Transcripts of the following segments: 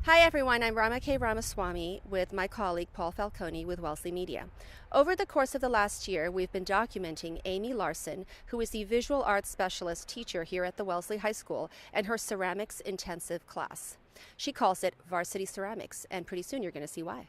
Hi everyone, I'm Rama K. Ramaswamy with my colleague Paul Falcone with Wellesley Media. Over the course of the last year, we've been documenting Amie Larson, who is the visual arts specialist teacher here at the Wellesley High School, and her ceramics intensive class. She calls it Varsity Ceramics, and pretty soon you're going to see why.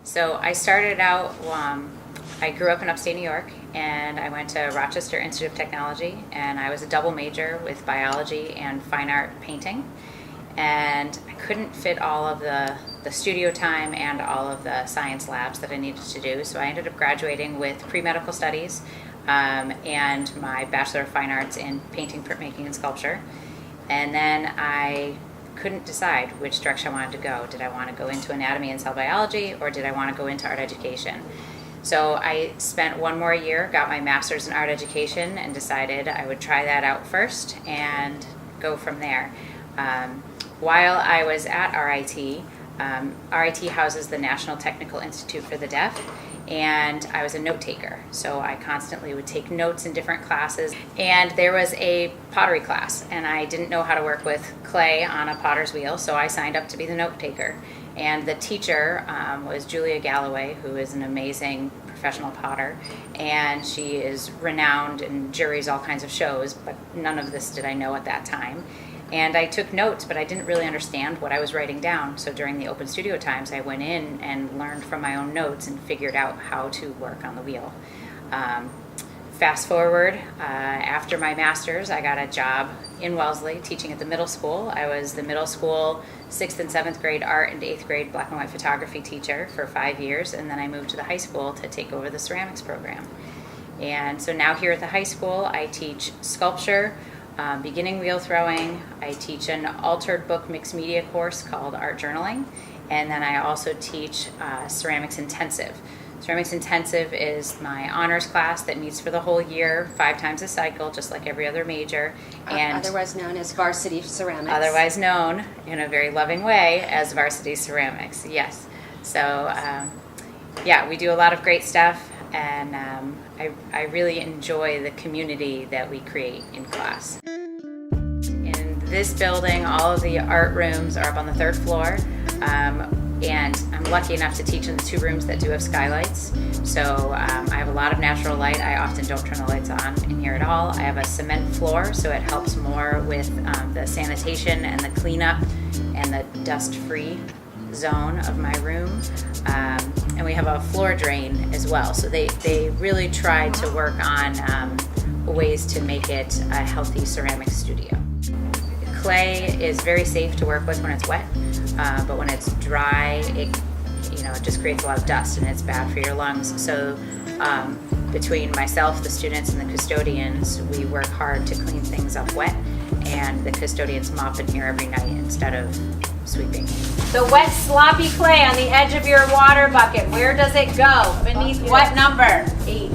So I started out, I grew up in upstate New York, and I went to Rochester Institute of Technology, and I was a double major with biology and fine art painting. And I couldn't fit all of the studio time and all of the science labs that I needed to do, so I ended up graduating with pre-medical studies and my Bachelor of Fine Arts in painting, printmaking, and sculpture. And then I couldn't decide which direction I wanted to go. Did I want to go into anatomy and cell biology, or did I want to go into art education? So I spent one more year, got my master's in art education, and decided I would try that out first and go from there. While I was at RIT, RIT houses the National Technical Institute for the Deaf, and I was a note taker. So I constantly would take notes in different classes. And there was a pottery class, and I didn't know how to work with clay on a potter's wheel, so I signed up to be the note taker. And the teacher was Julia Galloway, who is an amazing professional potter, and she is renowned and juries all kinds of shows, but none of this did I know at that time. And I took notes, but I didn't really understand what I was writing down. So during the open studio times, I went in and learned from my own notes and figured out how to work on the wheel. Fast forward, after my master's, I got a job in Wellesley teaching at the middle school. I was the middle school 6th and 7th grade art and 8th grade black and white photography teacher for 5 years, and then I moved to the high school to take over the ceramics program. And so now here at the high school, I teach sculpture, beginning wheel throwing. I teach an altered book mixed media course called Art Journaling, and then I also teach Ceramics Intensive. Ceramics Intensive is my honors class that meets for the whole year, 5 times a cycle, just like every other major. And otherwise known as Varsity Ceramics. Otherwise known, in a very loving way, as Varsity Ceramics, yes. So, yeah, we do a lot of great stuff, and I really enjoy the community that we create in class. In this building, all of the art rooms are up on the 3rd floor, and I'm lucky enough to teach in the 2 rooms that do have skylights. So I have a lot of natural light. I often don't turn the lights on in here at all. I have a cement floor, so it helps more with the sanitation and the cleanup and the dust-free zone of my room. And we have a floor drain as well. So they really tried to work on ways to make it a healthy ceramic studio. Clay is very safe to work with when it's wet, but when it's dry, it just creates a lot of dust and it's bad for your lungs. So between myself, the students, and the custodians, we work hard to clean things up wet, and the custodians mop in here every night instead of sweeping. The wet, sloppy clay on the edge of your water bucket, where does it go? Beneath what number? 8.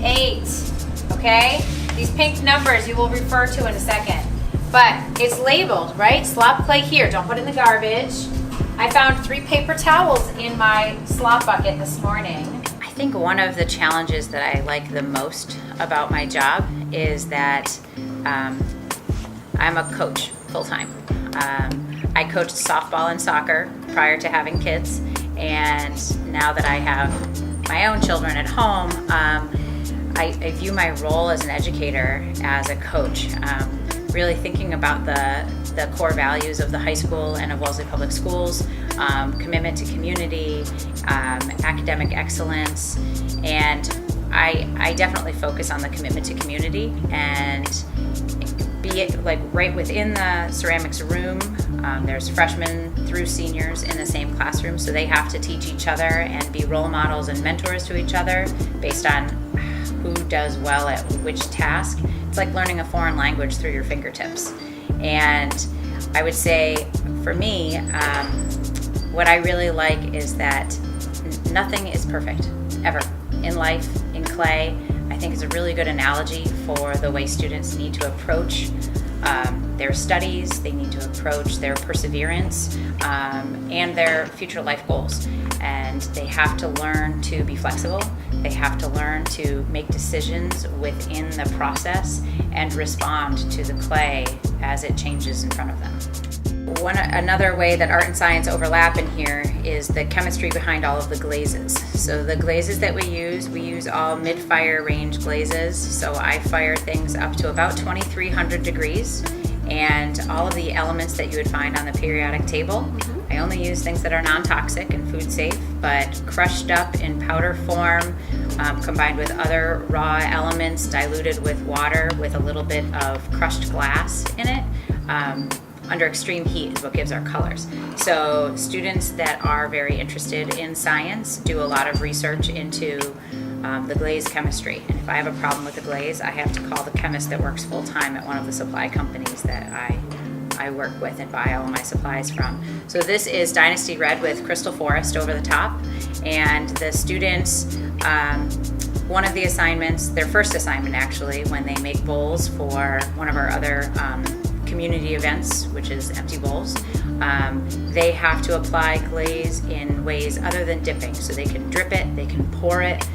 8. Okay? These pink numbers you will refer to in a second. But it's labeled, right? Slop clay here. Don't put it in the garbage. I found 3 paper towels in my slop bucket this morning. I think one of the challenges that I like the most about my job is that I'm a coach full-time. I coached softball and soccer prior to having kids, and now that I have my own children at home, I view my role as an educator, as a coach, really thinking about the core values of the high school and of Wellesley Public Schools, commitment to community, academic excellence, and I definitely focus on the commitment to community, and be it like right within the ceramics room, there's freshmen through seniors in the same classroom, so they have to teach each other and be role models and mentors to each other based on who does well at which task. It's like learning a foreign language through your fingertips. And I would say for me, what I really like is that nothing is perfect, ever. In life, in clay, I think is a really good analogy for the way students need to approach their studies, they need to approach their perseverance, and their future life goals. And they have to learn to be flexible. They have to learn to make decisions within the process and respond to the clay as it changes in front of them. Another way that art and science overlap in here is the chemistry behind all of the glazes. So the glazes that we use all mid-fire range glazes. So I fire things up to about 2,300 degrees, and all of the elements that you would find on the periodic table. I only use things that are non-toxic and food safe, but crushed up in powder form, combined with other raw elements, diluted with water with a little bit of crushed glass in it. Under extreme heat is what gives our colors. So students that are very interested in science do a lot of research into the glaze chemistry. And if I have a problem with the glaze, I have to call the chemist that works full-time at one of the supply companies that I work with and buy all my supplies from. So this is Dynasty Red with Crystal Forest over the top. And the students, one of the assignments, their first assignment actually, when they make bowls for one of our other community events, which is empty bowls, they have to apply glaze in ways other than dipping. So they can drip it, they can pour it,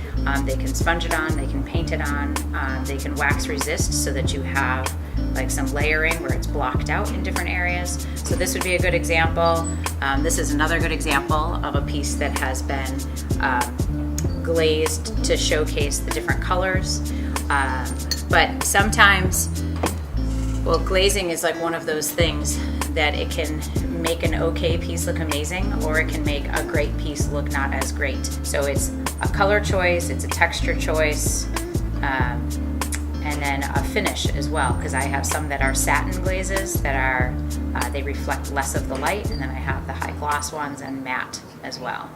they can sponge it on, they can paint it on, they can wax resist so that you have like some layering where it's blocked out in different areas. So this would be a good example. This is another good example of a piece that has been glazed to showcase the different colors. But sometimes, well, glazing is like one of those things that it can make an okay piece look amazing, or it can make a great piece look not as great. So it's a color choice, it's a texture choice, and then a finish as well, because I have some that are satin glazes that are, they reflect less of the light, and then I have the high gloss ones and matte as well.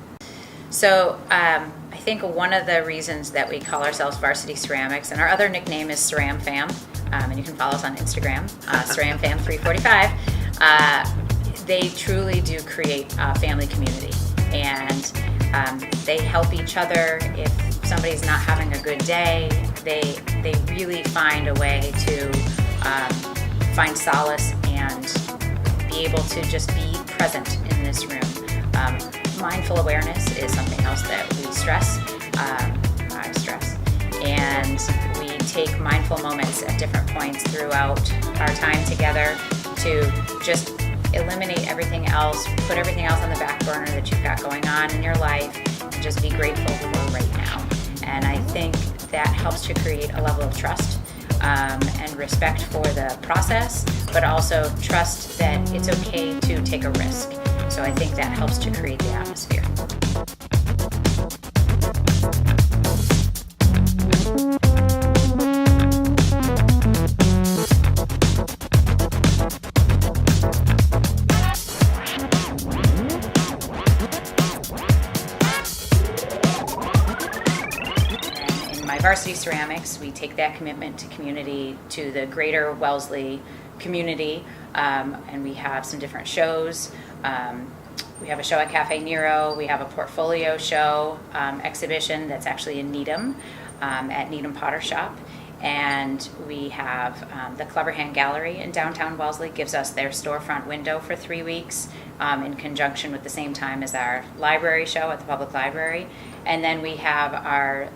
So I think one of the reasons that we call ourselves Varsity Ceramics, and our other nickname is Ceram Fam, and you can follow us on Instagram, Ceram Fam 345, they truly do create a family community, and they help each other. If somebody's not having a good day, they really find a way to find solace and be able to just be present in this room. Mindful awareness is something else that we stress, I stress, and we take mindful moments at different points throughout our time together to just eliminate everything else, put everything else on the back burner that you've got going on in your life, and just be grateful for right now. And I think that helps to create a level of trust and respect for the process, but also trust that it's okay to take a risk. So I think that helps to create the atmosphere. Varsity Ceramics, we take that commitment to community to the greater Wellesley community, and we have some different shows. We have a show at Cafe Nero, we have a portfolio show exhibition that's actually in Needham, at Needham Potter Shop, and we have the Clever Hand Gallery in downtown Wellesley gives us their storefront window for 3 weeks. in conjunction with the same time as our library show at the public library. And then we have our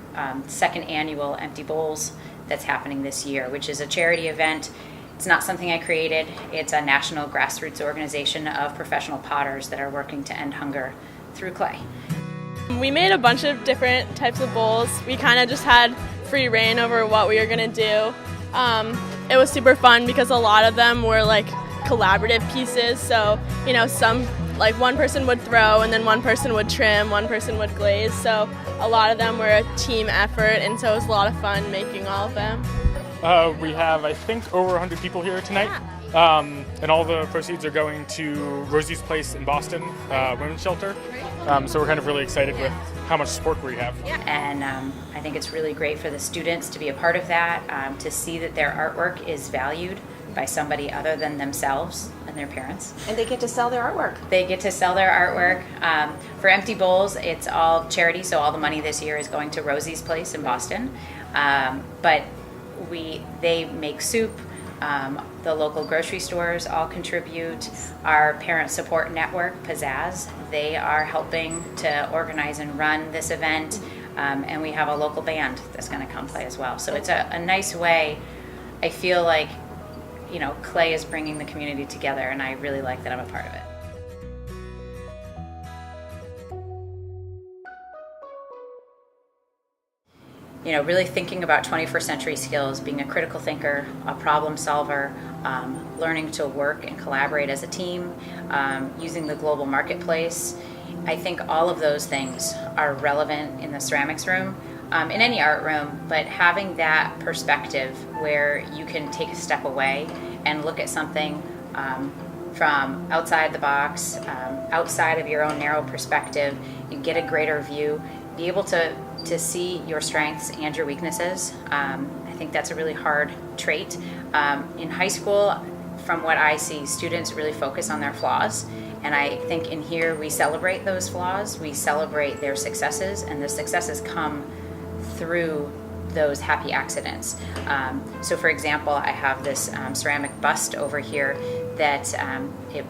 second annual Empty Bowls that's happening this year, which is a charity event. It's not something I created. It's a national grassroots organization of professional potters that are working to end hunger through clay. We made a bunch of different types of bowls. We kind of just had free reign over what we were going to do. It was super fun because a lot of them were like collaborative pieces. So, some, like one person would throw and then one person would trim, one person would glaze. So a lot of them were a team effort, and so it was a lot of fun making all of them. We have, I think, over 100 people here tonight. And all the proceeds are going to Rosie's Place in Boston, women's shelter. So we're kind of really excited with how much support we have. And I think it's really great for the students to be a part of that, to see that their artwork is valued by somebody other than themselves and their parents. And they get to sell their artwork. They get to sell their artwork. For Empty Bowls, it's all charity, so all the money this year is going to Rosie's Place in Boston. But they make soup. The local grocery stores all contribute. Our parent support network, Pizzazz, they are helping to organize and run this event. And we have a local band that's going to come play as well. So it's a nice way. I feel like, clay is bringing the community together, and I really like that I'm a part of it. Really thinking about 21st century skills, being a critical thinker, a problem solver, learning to work and collaborate as a team, using the global marketplace. I think all of those things are relevant in the ceramics room, in any art room, but having that perspective where you can take a step away and look at something from outside the box, outside of your own narrow perspective, you get a greater view, be able to see your strengths and your weaknesses. I think that's a really hard trait. In high school, from what I see, students really focus on their flaws. And I think in here we celebrate those flaws, we celebrate their successes, and the successes come through those happy accidents. So for example, I have this ceramic bust over here that it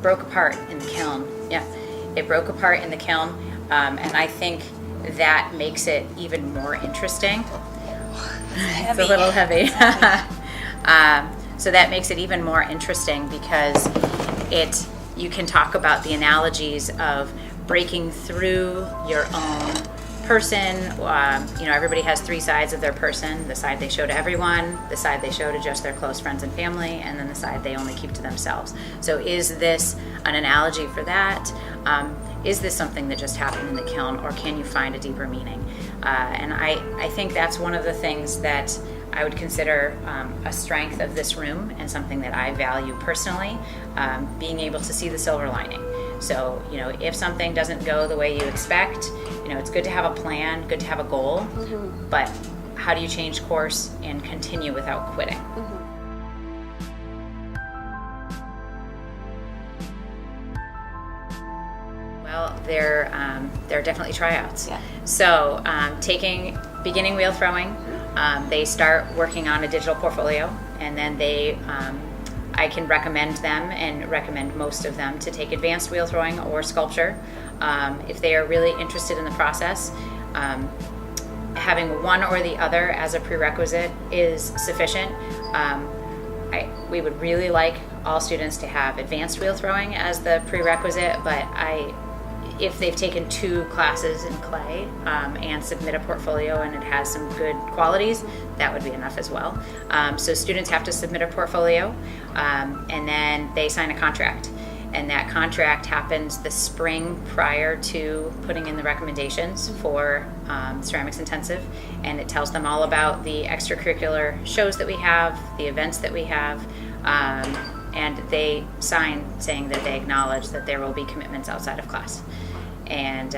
broke apart in the kiln. Yeah, it broke apart in the kiln, and I think that makes it even more interesting. It's a little heavy. So that makes it even more interesting because you can talk about the analogies of breaking through your own person. Everybody has three sides of their person: the side they show to everyone, the side they show to just their close friends and family, and then the side they only keep to themselves. So is this an analogy for that? Is this something that just happened in the kiln, or can you find a deeper meaning? And I think that's one of the things that I would consider a strength of this room, and something that I value personally, being able to see the silver lining. So, if something doesn't go the way you expect, it's good to have a plan, good to have a goal, but how do you change course and continue without quitting? Well, there are definitely tryouts. Yeah. So, beginning wheel throwing, they start working on a digital portfolio, and then I can recommend them and recommend most of them to take advanced wheel throwing or sculpture. If they are really interested in the process, having one or the other as a prerequisite is sufficient. We would really like all students to have advanced wheel throwing as the prerequisite, but if they've taken 2 classes in clay and submit a portfolio and it has some good qualities, that would be enough as well. So students have to submit a portfolio, and then they sign a contract. And that contract happens the spring prior to putting in the recommendations for Ceramics Intensive, and it tells them all about the extracurricular shows that we have, the events that we have, and they sign saying that they acknowledge that there will be commitments outside of class. And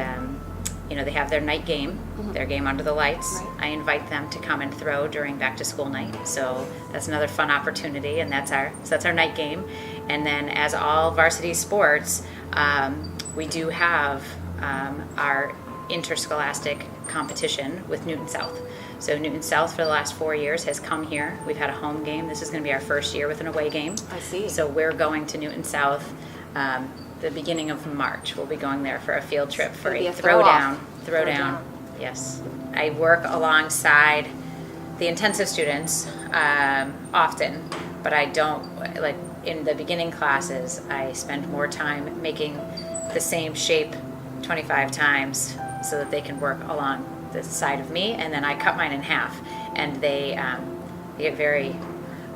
they have their night game, their game under the lights. Right. I invite them to come and throw during back to school night. So that's another fun opportunity, and that's our night game. And then, as all varsity sports, we do have our interscholastic competition with Newton South. So Newton South for the last 4 years has come here. We've had a home game. This is going to be our first year with an away game. I see. So we're going to Newton South the beginning of March. We'll be going there for a field trip for It'll be a a throw-off. throwdown. Yes. I work alongside the intensive students often, but I don't, like in the beginning classes, I spend more time making the same shape 25 times so that they can work along the side of me, and then I cut mine in half, and they get very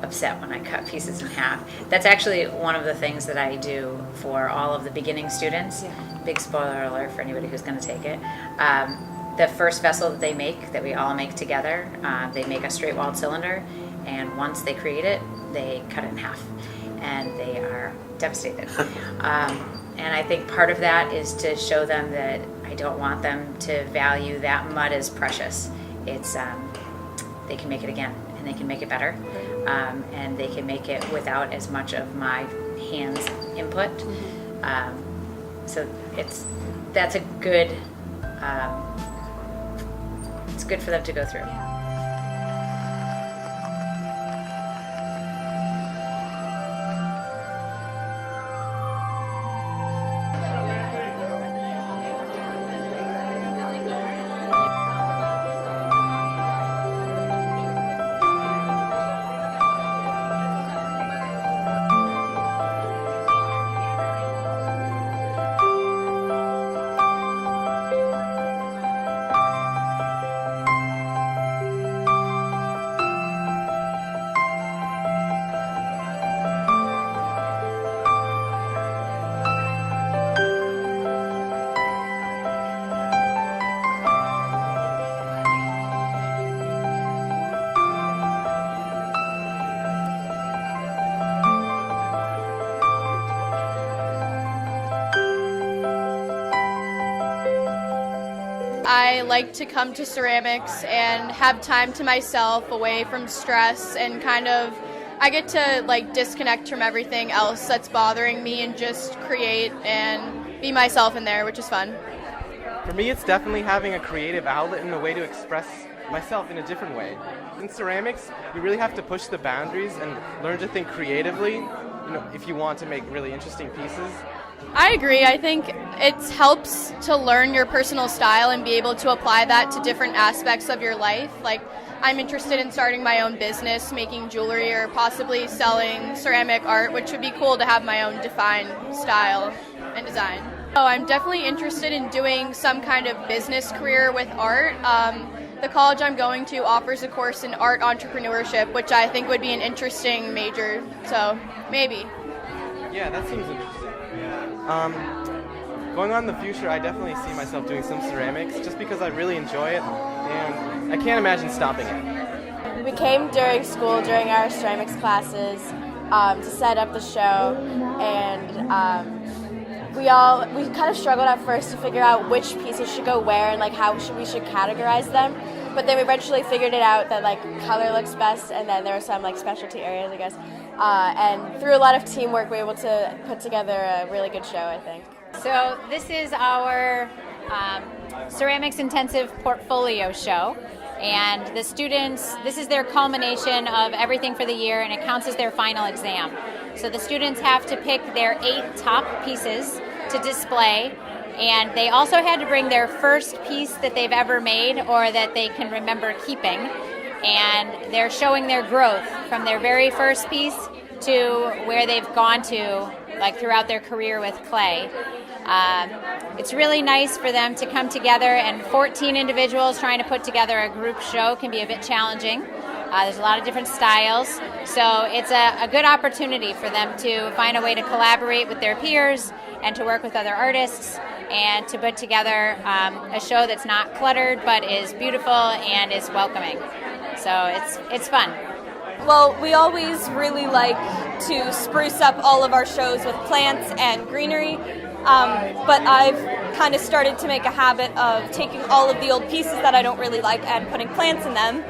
upset when I cut pieces in half. That's actually one of the things that I do for all of the beginning students. Yeah. Big spoiler alert for anybody who's going to take it. The first vessel that they make, that we all make together, they make a straight-walled cylinder, and once they create it, they cut it in half, and they are devastated. And I think part of that is to show them that I don't want them to value that mud as precious. It's they can make it again, and they can make it better, and they can make it without as much of my hands input. So that's a good. It's good for them to go through. I like to come to ceramics and have time to myself away from stress, and kind of I get to like disconnect from everything else that's bothering me and just create and be myself in there, which is fun. For me, it's definitely having a creative outlet and a way to express myself in a different way. In ceramics, you really have to push the boundaries and learn to think creatively, if you want to make really interesting pieces. I agree. I think it helps to learn your personal style and be able to apply that to different aspects of your life. Like, I'm interested in starting my own business, making jewelry or possibly selling ceramic art, which would be cool to have my own defined style and design. So I'm definitely interested in doing some kind of business career with art. The college I'm going to offers a course in art entrepreneurship, which I think would be an interesting major, so maybe. Yeah, that seems interesting. Going on in the future, I definitely see myself doing some ceramics just because I really enjoy it, and I can't imagine stopping it. We came during school, during our ceramics classes, to set up the show, and we kind of struggled at first to figure out which pieces should go where and like how we should categorize them. But then we eventually figured it out that like color looks best, and then there were some like specialty areas, I guess. And through a lot of teamwork, we were able to put together a really good show, I think. So this is our ceramics intensive portfolio show, and the students, this is their culmination of everything for the year, and it counts as their final exam. So the students have to pick their 8 top pieces to display, and they also had to bring their first piece that they've ever made or that they can remember keeping, and they're showing their growth from their very first piece to where they've gone to, like throughout their career with clay. It's really nice for them to come together, and 14 individuals trying to put together a group show can be a bit challenging. There's a lot of different styles, so it's a good opportunity for them to find a way to collaborate with their peers and to work with other artists and to put together a show that's not cluttered but is beautiful and is welcoming. So it's fun. Well, we always really like to spruce up all of our shows with plants and greenery, but I've kind of started to make a habit of taking all of the old pieces that I don't really like and putting plants in them.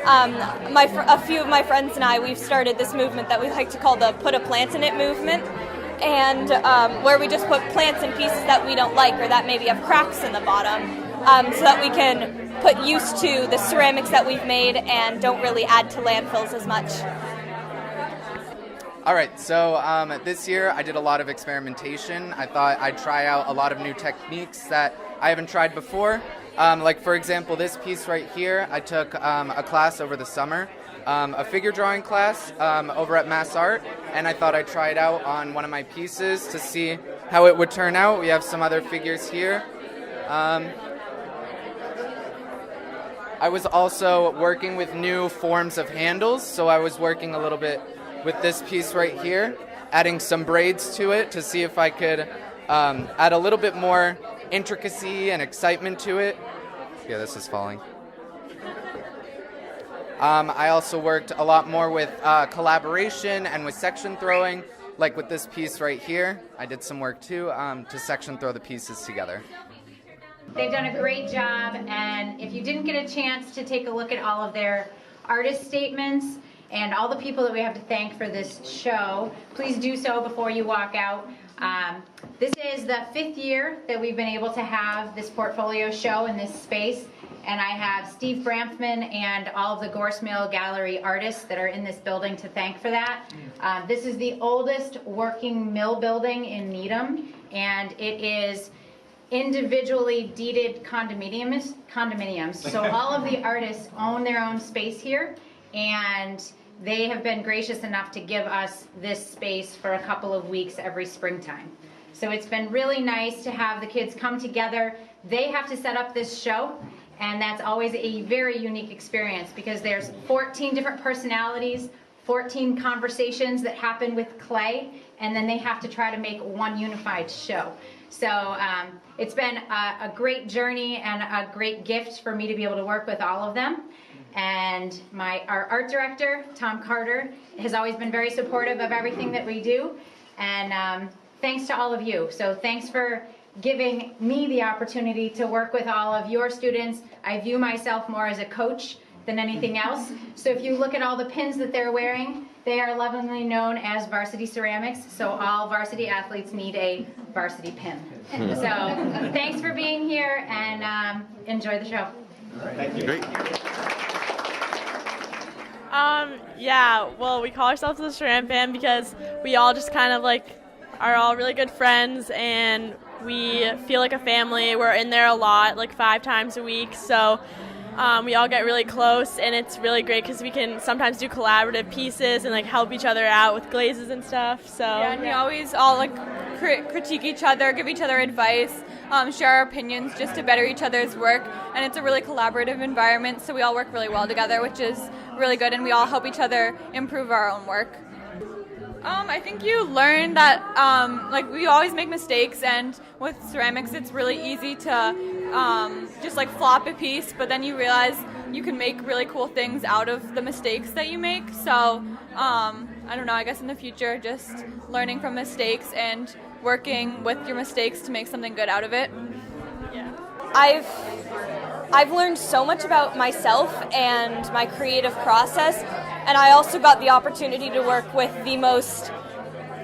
A few of my friends and I, we've started this movement that we like to call the Put a Plant in It movement, and where we just put plants in pieces that we don't like or that maybe have cracks in the bottom, so that we can put use to the ceramics that we've made and don't really add to landfills as much. All right, so this year I did a lot of experimentation. I thought I'd try out a lot of new techniques that I haven't tried before. Like, for example, this piece right here, I took a class over the summer, a figure drawing class over at Mass Art, and I thought I'd try it out on one of my pieces to see how it would turn out. We have some other figures here. I was also working with new forms of handles, so I was working a little bit with this piece right here, adding some braids to it to see if I could add a little bit more intricacy and excitement to it. Yeah, this is falling. I also worked a lot more with collaboration and with section throwing, like with this piece right here. I did some work too to section throw the pieces together. They've done a great job, and if you didn't get a chance to take a look at all of their artist statements and all the people that we have to thank for this show, please do so before you walk out. This is the 5th year that we've been able to have this portfolio show in this space, and I have Steve Bramfman and all of the Gorse Mill Gallery artists that are in this building to thank for that. This is the oldest working mill building in Needham, and it is individually deeded condominiums. So all of the artists own their own space here, and they have been gracious enough to give us this space for a couple of weeks every springtime. So it's been really nice to have the kids come together. They have to set up this show, and that's always a very unique experience because there's 14 different personalities, 14 conversations that happen with clay, and then they have to try to make one unified show. So it's been a great journey and a great gift for me to be able to work with all of them. And our art director, Tom Carter, has always been very supportive of everything that we do. And thanks to all of you. So thanks for giving me the opportunity to work with all of your students. I view myself more as a coach than anything else. So if you look at all the pins that they're wearing, they are lovingly known as varsity ceramics. So all varsity athletes need a varsity pin. So thanks for being here, and enjoy the show. Thank you. Great. Yeah, well, we call ourselves the Ceramic Band because we all just kind of are all really good friends, and we feel like a family. We're in there a lot, 5 times a week, so we all get really close, and it's really great because we can sometimes do collaborative pieces and help each other out with glazes and stuff. So yeah, and we always all critique each other, give each other advice, share our opinions just to better each other's work, and it's a really collaborative environment, so we all work really well together, which is really good, and we all help each other improve our own work. I think you learn that we always make mistakes, and with ceramics it's really easy to just flop a piece, but then you realize you can make really cool things out of the mistakes that you make. So I don't know, I guess in the future just learning from mistakes and working with your mistakes to make something good out of it. Yeah. I've learned so much about myself and my creative process, and I also got the opportunity to work with the most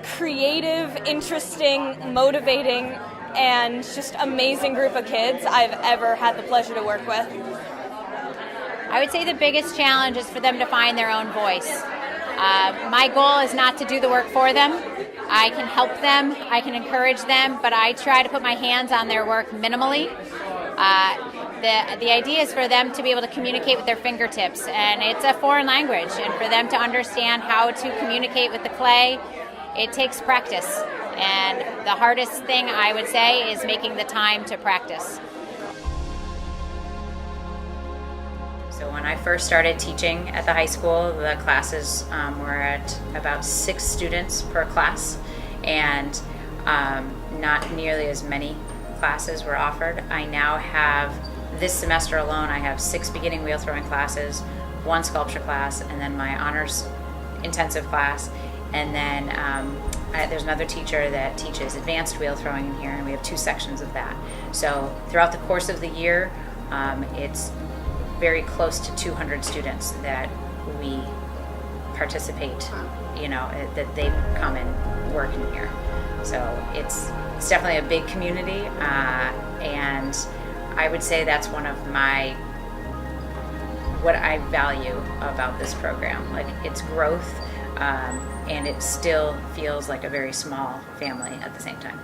creative, interesting, motivating, and just amazing group of kids I've ever had the pleasure to work with. I would say the biggest challenge is for them to find their own voice. My goal is not to do the work for them. I can help them, I can encourage them, but I try to put my hands on their work minimally. The idea is for them to be able to communicate with their fingertips, and it's a foreign language, and for them to understand how to communicate with the clay, it takes practice. And the hardest thing I would say is making the time to practice. So when I first started teaching at the high school, the classes were at about 6 students per class, and not nearly as many classes were offered. I now have, this semester alone, I have 6 beginning wheel throwing classes, 1 sculpture class, and then my honors intensive class. And then there's another teacher that teaches advanced wheel throwing in here, and we have 2 sections of that. So throughout the course of the year, it's very close to 200 students that we participate, that they come and work in here. So it's definitely a big community, and I would say that's one of what I value about this program, its growth. and it still feels like a very small family at the same time.